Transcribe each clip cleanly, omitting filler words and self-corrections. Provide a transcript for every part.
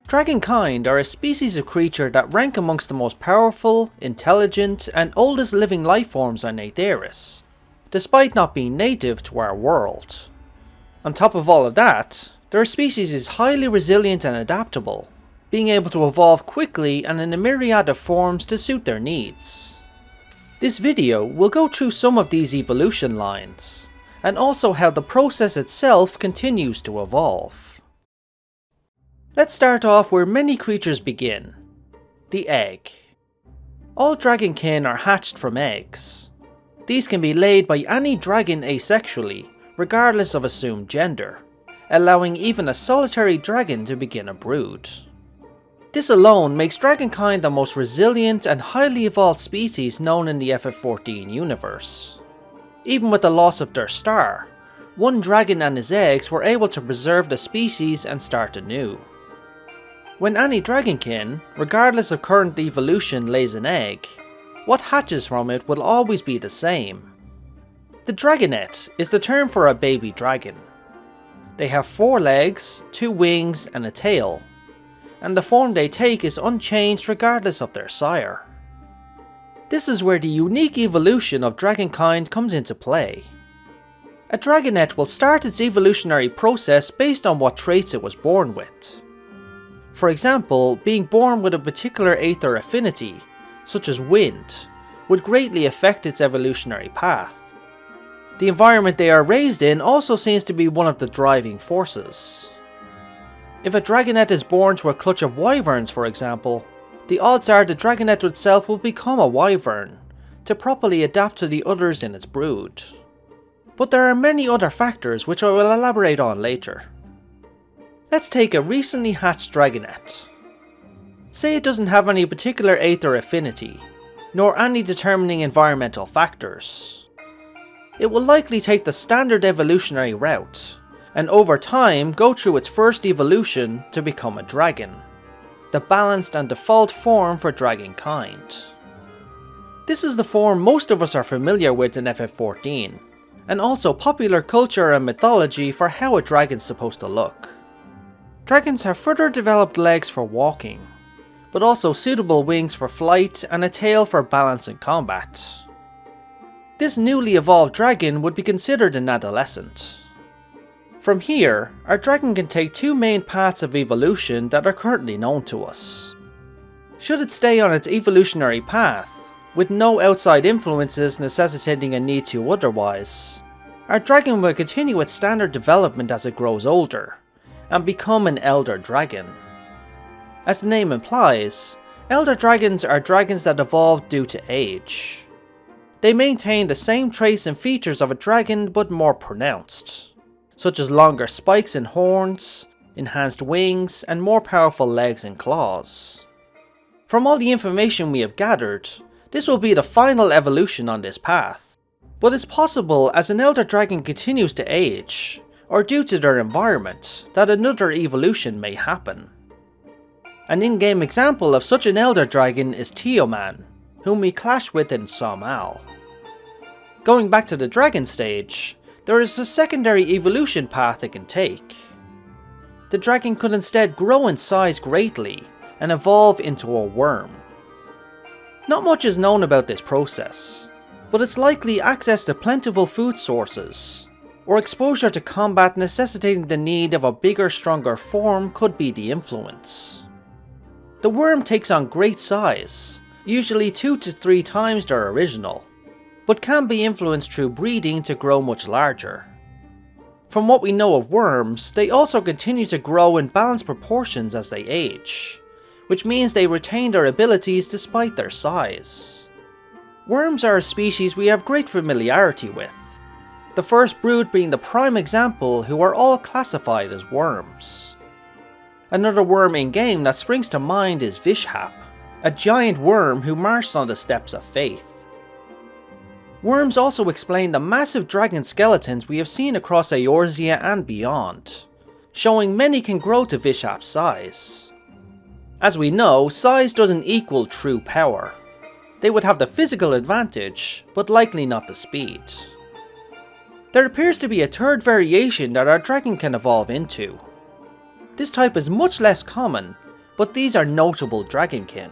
Dragonkind are a species of creature that rank amongst the most powerful, intelligent, and oldest living life forms on Aetheris, despite not being native to our world. On top of all of that, their species is highly resilient and adaptable, being able to evolve quickly and in a myriad of forms to suit their needs. This video will go through some of these evolution lines, and also how the process itself continues to evolve. Let's start off where many creatures begin, the egg. All dragonkin are hatched from eggs. These can be laid by any dragon asexually, regardless of assumed gender, allowing even a solitary dragon to begin a brood. This alone makes Dragonkind the most resilient and highly evolved species known in the FF14 universe. Even with the loss of their star, one dragon and his eggs were able to preserve the species and start anew. When any dragonkin, regardless of current evolution, lays an egg, what hatches from it will always be the same. The dragonet is the term for a baby dragon. They have 4 legs, 2 wings and a tail, and the form they take is unchanged regardless of their sire. This is where the unique evolution of Dragonkind comes into play. A dragonet will start its evolutionary process based on what traits it was born with. For example, being born with a particular aether affinity, such as wind, would greatly affect its evolutionary path. The environment they are raised in also seems to be one of the driving forces. If a dragonet is born to a clutch of wyverns, for example, the odds are the dragonet itself will become a wyvern, to properly adapt to the others in its brood. But there are many other factors which I will elaborate on later. Let's take a recently hatched dragonet. Say it doesn't have any particular aether affinity, nor any determining environmental factors. It will likely take the standard evolutionary route, and over time go through its first evolution to become a dragon, the balanced and default form for Dragonkind. This is the form most of us are familiar with in FF14, and also popular culture and mythology for how a dragon's supposed to look. Dragons have further developed legs for walking, but also suitable wings for flight and a tail for balance in combat. This newly evolved dragon would be considered an adolescent. From here, our dragon can take 2 main paths of evolution that are currently known to us. Should it stay on its evolutionary path, with no outside influences necessitating a need to otherwise, our dragon will continue its standard development as it grows older, and become an elder dragon. As the name implies, elder dragons are dragons that evolve due to age. They maintain the same traits and features of a dragon but more pronounced, such as longer spikes and horns, enhanced wings, and more powerful legs and claws. From all the information we have gathered, this will be the final evolution on this path, but it's possible as an elder dragon continues to age, or due to their environment, that another evolution may happen. An in-game example of such an elder dragon is Tioman, whom we clash with in Somal. Going back to the dragon stage, there is a secondary evolution path it can take. The dragon could instead grow in size greatly and evolve into a worm. Not much is known about this process, but it's likely access to plentiful food sources, or exposure to combat necessitating the need of a bigger, stronger form could be the influence. The worm takes on great size, usually 2 to 3 times their original, but can be influenced through breeding to grow much larger. From what we know of worms, they also continue to grow in balanced proportions as they age, which means they retain their abilities despite their size. Worms are a species we have great familiarity with, the first brood being the prime example who are all classified as worms. Another worm in game that springs to mind is Vishhap, a giant worm who marched on the steps of faith. Worms also explain the massive dragon skeletons we have seen across Eorzea and beyond, showing many can grow to Vishhap's size. As we know, size doesn't equal true power. They would have the physical advantage, but likely not the speed. There appears to be a third variation that our dragon can evolve into. This type is much less common, but these are notable Dragonkin.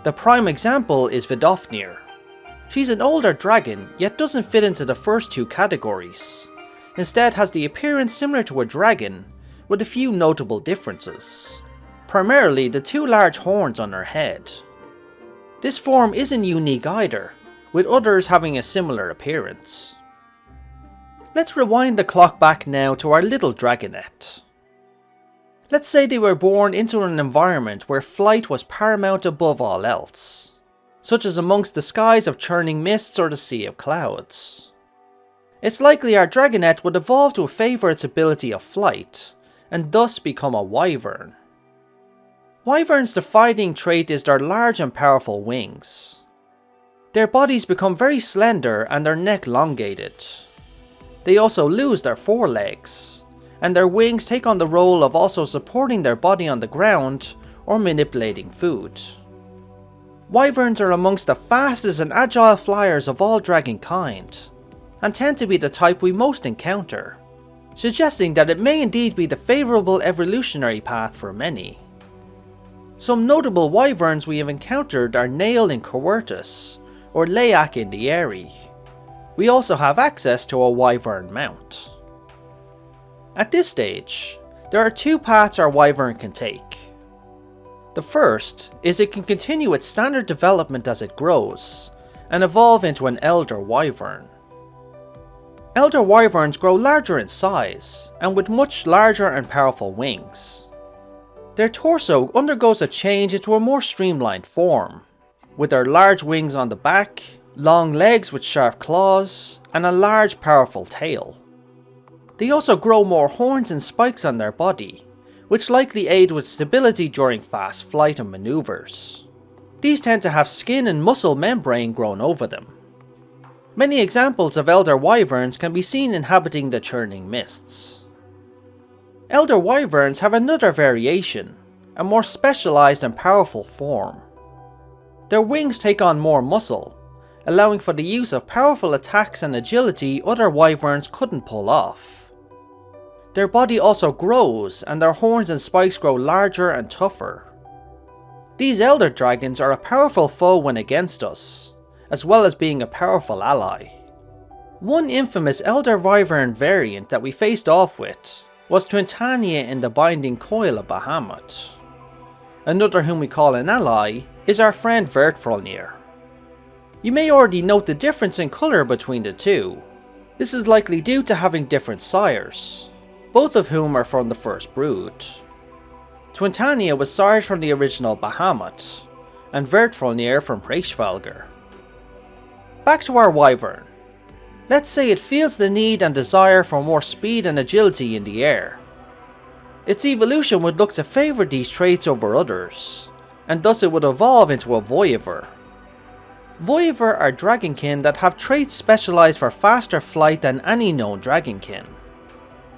The prime example is Vidofnir. She's an older dragon, yet doesn't fit into the first two categories. Instead has the appearance similar to a dragon, with a few notable differences. Primarily the two large horns on her head. This form isn't unique either, with others having a similar appearance. Let's rewind the clock back now to our little dragonette. Let's say they were born into an environment where flight was paramount above all else, such as amongst the skies of churning mists or the sea of clouds. It's likely our dragonette would evolve to favour its ability of flight, and thus become a wyvern. Wyverns' defining trait is their large and powerful wings. Their bodies become very slender and their neck elongated. They also lose their forelegs, and their wings take on the role of also supporting their body on the ground or manipulating food. Wyverns are amongst the fastest and agile flyers of all Dragonkind, and tend to be the type we most encounter, suggesting that it may indeed be the favourable evolutionary path for many. Some notable wyverns we have encountered are Nail in Coertus, or Leyak in the Eyrie. We also have access to a wyvern mount. At this stage, there are two paths our wyvern can take. The first is it can continue its standard development as it grows, and evolve into an elder wyvern. Elder wyverns grow larger in size, and with much larger and powerful wings. Their torso undergoes a change into a more streamlined form, with their large wings on the back, long legs with sharp claws, and a large powerful tail. They also grow more horns and spikes on their body, which likely aid with stability during fast flight and maneuvers. These tend to have skin and muscle membrane grown over them. Many examples of elder wyverns can be seen inhabiting the churning mists. Elder wyverns have another variation, a more specialised and powerful form. Their wings take on more muscle, allowing for the use of powerful attacks and agility other wyverns couldn't pull off. Their body also grows, and their horns and spikes grow larger and tougher. These elder dragons are a powerful foe when against us, as well as being a powerful ally. One infamous elder wyvern variant that we faced off with was Twintania in the Binding Coil of Bahamut. Another whom we call an ally is our friend Vertfrolnir. You may already note the difference in colour between the two. This is likely due to having different sires, both of whom are from the first brood. Twintania was sired from the original Bahamut, and Vertfrolnir from Hraesvelgr. Back to our wyvern. Let's say it feels the need and desire for more speed and agility in the air. Its evolution would look to favour these traits over others, and thus it would evolve into a Voivor. Voivor are Dragonkin that have traits specialised for faster flight than any known Dragonkin.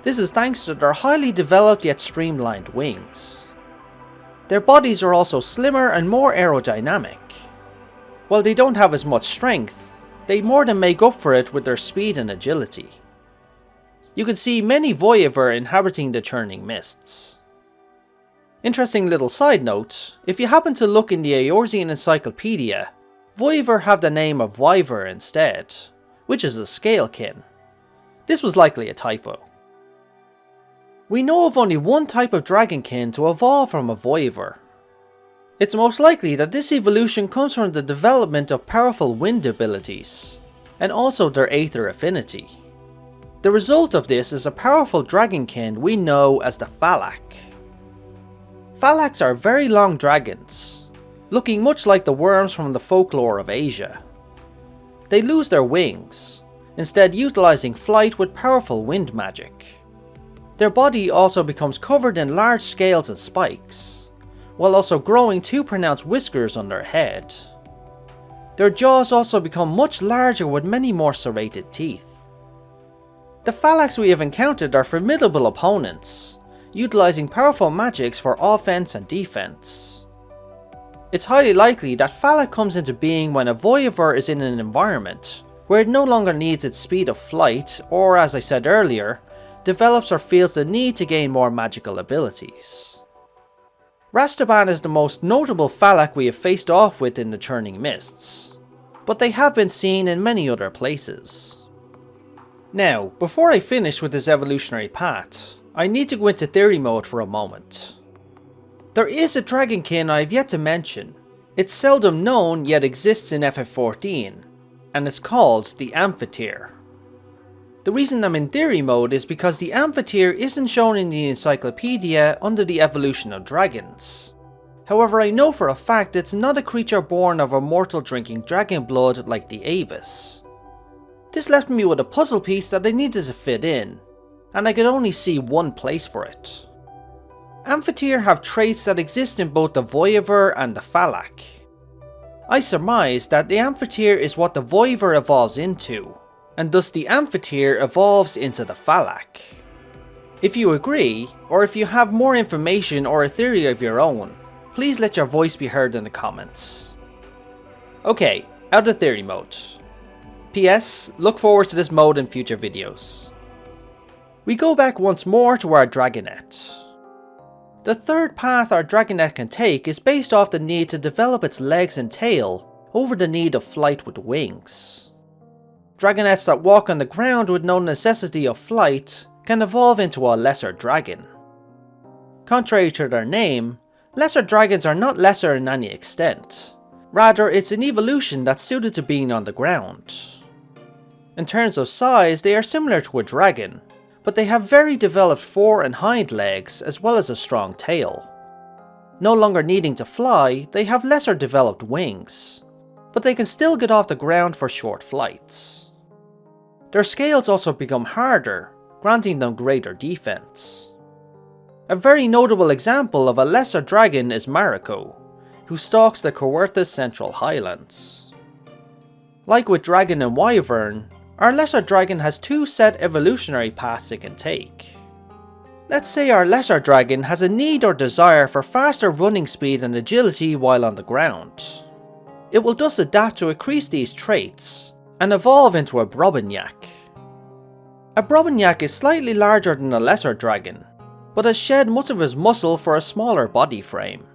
This is thanks to their highly developed yet streamlined wings. Their bodies are also slimmer and more aerodynamic. While they don't have as much strength, they more than make up for it with their speed and agility. You can see many Voivor inhabiting the churning mists. Interesting little side note, if you happen to look in the Eorzean Encyclopedia, Voivor have the name of Wyver instead, which is a scalekin. This was likely a typo. We know of only one type of Dragonkin to evolve from a Voivor. It's most likely that this evolution comes from the development of powerful wind abilities, and also their aether affinity. The result of this is a powerful Dragonkin we know as the Falak. Falaks are very long dragons, looking much like the Wyrms from the folklore of Asia. They lose their wings, instead utilising flight with powerful wind magic. Their body also becomes covered in large scales and spikes, while also growing two pronounced whiskers on their head. Their jaws also become much larger with many more serrated teeth. The Falaks we have encountered are formidable opponents, utilising powerful magics for offense and defense. It's highly likely that Falak comes into being when a Voivor is in an environment where it no longer needs its speed of flight, or as I said earlier, develops or feels the need to gain more magical abilities. Rastaban is the most notable phallac we have faced off with in the Churning Mists, but they have been seen in many other places. Now, before I finish with this evolutionary path, I need to go into theory mode for a moment. There is a Dragonkind I have yet to mention. It's seldom known yet exists in FF14, and it's called the Amphitheatre. The reason I'm in theory mode is because the Amphitheatre isn't shown in the encyclopedia under the evolution of dragons. However, I know for a fact it's not a creature born of a mortal drinking dragon blood like the Avis. This left me with a puzzle piece that I needed to fit in, and I could only see one place for it. Amphitheatre have traits that exist in both the Wyvern and the phallac. I surmise that the Amphitheatre is what the Wyvern evolves into, and thus the Amphitheatre evolves into the phallac. If you agree, or if you have more information or a theory of your own, please let your voice be heard in the comments. Okay, out of theory mode. PS, look forward to this mode in future videos. We go back once more to our Dragonette. The third path our Dragonette can take is based off the need to develop its legs and tail over the need of flight with wings. Dragonettes that walk on the ground with no necessity of flight can evolve into a lesser dragon. Contrary to their name, lesser dragons are not lesser in any extent. Rather, it's an evolution that's suited to being on the ground. In terms of size, they are similar to a dragon, but they have very developed fore and hind legs as well as a strong tail. No longer needing to fly, they have lesser developed wings, but they can still get off the ground for short flights. Their scales also become harder, granting them greater defense. A very notable example of a lesser dragon is Mariko, who stalks the Coerthas Central Highlands. Like with Dragon and Wyvern, our lesser dragon has two set evolutionary paths it can take. Let's say our lesser dragon has a need or desire for faster running speed and agility while on the ground. It will thus adapt to increase these traits, and evolve into a Brobignac. A Brobignac is slightly larger than a lesser dragon, but has shed much of his muscle for a smaller body frame.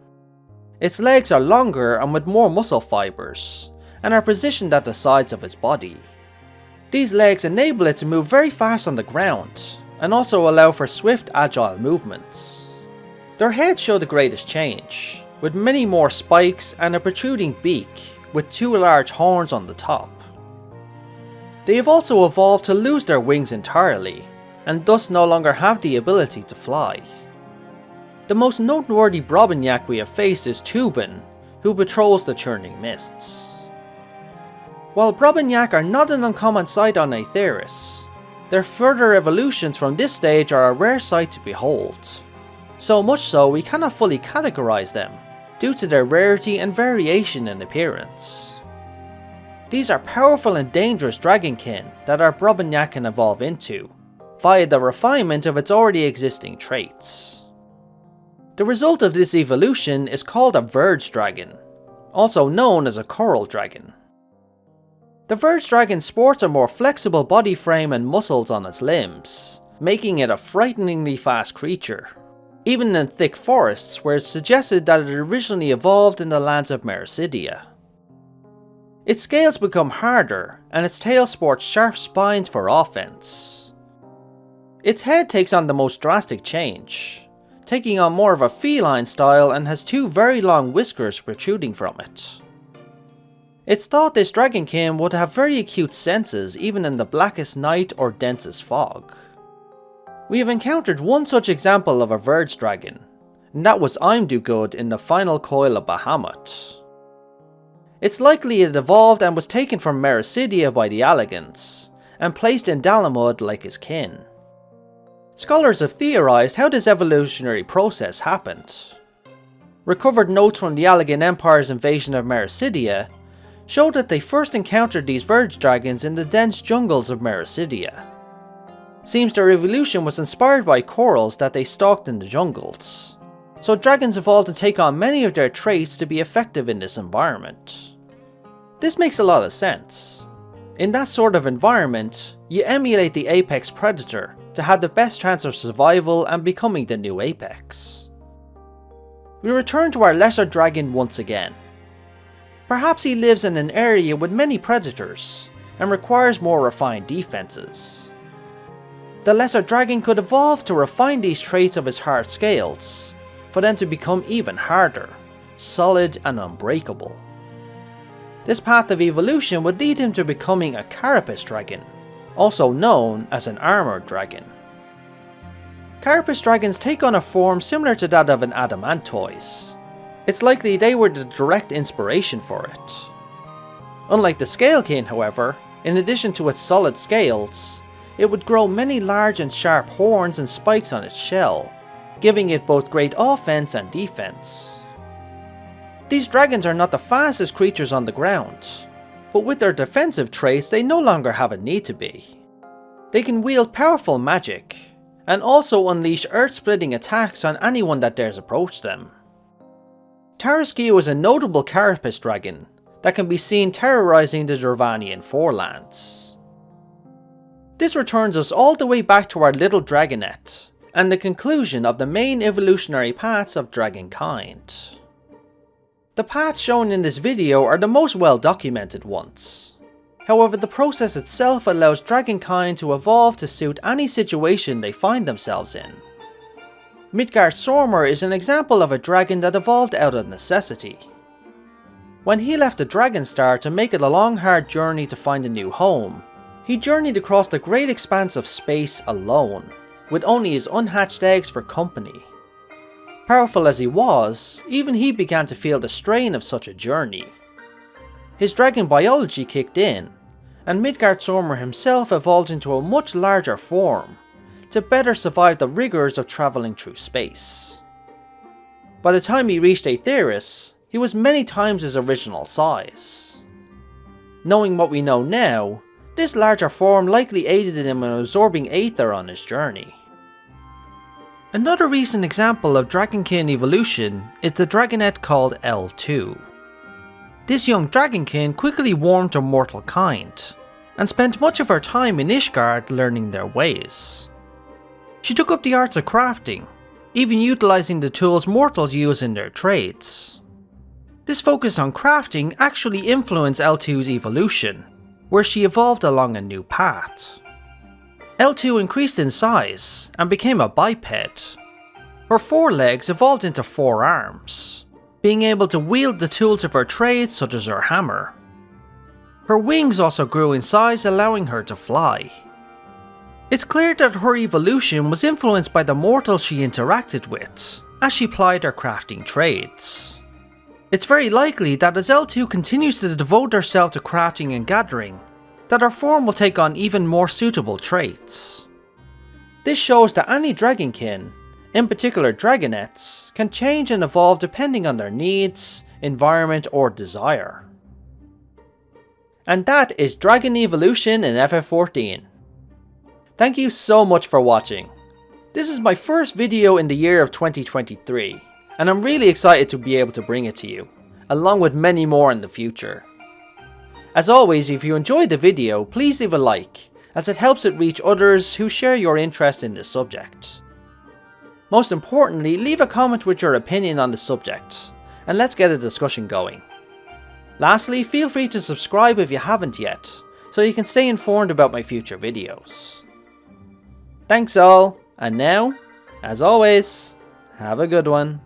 Its legs are longer and with more muscle fibres, and are positioned at the sides of its body. These legs enable it to move very fast on the ground, and also allow for swift, agile movements. Their heads show the greatest change, with many more spikes and a protruding beak, with two large horns on the top. They have also evolved to lose their wings entirely, and thus no longer have the ability to fly. The most noteworthy Brobignac we have faced is Tubin, who patrols the Churning Mists. While Brobignac are not an uncommon sight on Aetheris, their further evolutions from this stage are a rare sight to behold. So much so we cannot fully categorize them, due to their rarity and variation in appearance. These are powerful and dangerous Dragonkin that our Brobignac can evolve into, via the refinement of its already existing traits. The result of this evolution is called a Verge Dragon, also known as a Coral Dragon. The Verge Dragon sports a more flexible body frame and muscles on its limbs, making it a frighteningly fast creature, even in thick forests where it's suggested that it originally evolved in the lands of Mericidia. Its scales become harder, and its tail sports sharp spines for offense. Its head takes on the most drastic change, taking on more of a feline style and has two very long whiskers protruding from it. It's thought this Dragonkin would have very acute senses even in the blackest night or densest fog. We have encountered one such example of a Verge Dragon, and that was Imdugud in the final coil of Bahamut. It's likely it evolved and was taken from Mericidia by the Alligans, and placed in Dalamud like his kin. Scholars have theorized how this evolutionary process happened. Recovered notes from the Alligan Empire's invasion of Mericidia showed that they first encountered these Verge Dragons in the dense jungles of Mericidia. Seems their evolution was inspired by corals that they stalked in the jungles, so dragons evolved to take on many of their traits to be effective in this environment. This makes a lot of sense. In that sort of environment, you emulate the apex predator to have the best chance of survival and becoming the new apex. we return to our lesser dragon once again. Perhaps he lives in an area with many predators and requires more refined defenses. The lesser dragon could evolve to refine these traits of his hard scales, for them to become even harder, solid and unbreakable. This path of evolution would lead him to becoming a carapace dragon, also known as an armored dragon. Carapace dragons take on a form similar to that of an adamantoise. It's likely they were the direct inspiration for it. Unlike the scalekin, however, in addition to its solid scales, it would grow many large and sharp horns and spikes on its shell, giving it both great offense and defense. These dragons are not the fastest creatures on the ground, but with their defensive traits they no longer have a need to be. They can wield powerful magic, and also unleash earth-splitting attacks on anyone that dares approach them. Tarrasque is a notable carapace dragon that can be seen terrorizing the Dravanian forelands. This returns us all the way back to our little dragonette, and the conclusion of the main evolutionary paths of Dragonkind. The paths shown in this video are the most well documented ones. However, the process itself allows Dragonkind to evolve to suit any situation they find themselves in. Midgardsormr is an example of a dragon that evolved out of necessity. When he left the Dragonstar to make it a long hard journey to find a new home, he journeyed across the great expanse of space alone, with only his unhatched eggs for company. Powerful as he was, even he began to feel the strain of such a journey. His dragon biology kicked in, and Midgardsormr himself evolved into a much larger form, to better survive the rigours of travelling through space. By the time he reached Aetheris, he was many times his original size. Knowing what we know now, this larger form likely aided him in absorbing Aether on his journey. Another recent example of Dragonkin evolution is the dragonette called L2. This young Dragonkin quickly warmed to mortal kind, and spent much of her time in Ishgard learning their ways. She took up the arts of crafting, even utilising the tools mortals use in their trades. This focus on crafting actually influenced L2's evolution, where she evolved along a new path. L2 increased in size and became a biped. Her forelegs evolved into 4 arms, being able to wield the tools of her trade such as her hammer. Her wings also grew in size, allowing her to fly. It's clear that her evolution was influenced by the mortals she interacted with, as she plied her crafting trades. It's very likely that as L2 continues to devote herself to crafting and gathering, that her form will take on even more suitable traits. This shows that any dragonkin, in particular dragonettes, can change and evolve depending on their needs, environment or desire. And that is dragon evolution in FF14. Thank you so much for watching. This is my first video in the year of 2023, and I'm really excited to be able to bring it to you, along with many more in the future. As always, if you enjoyed the video, please leave a like, as it helps it reach others who share your interest in this subject. Most importantly, leave a comment with your opinion on the subject, and let's get a discussion going. Lastly, feel free to subscribe if you haven't yet, so you can stay informed about my future videos. Thanks all, and now, as always, have a good one.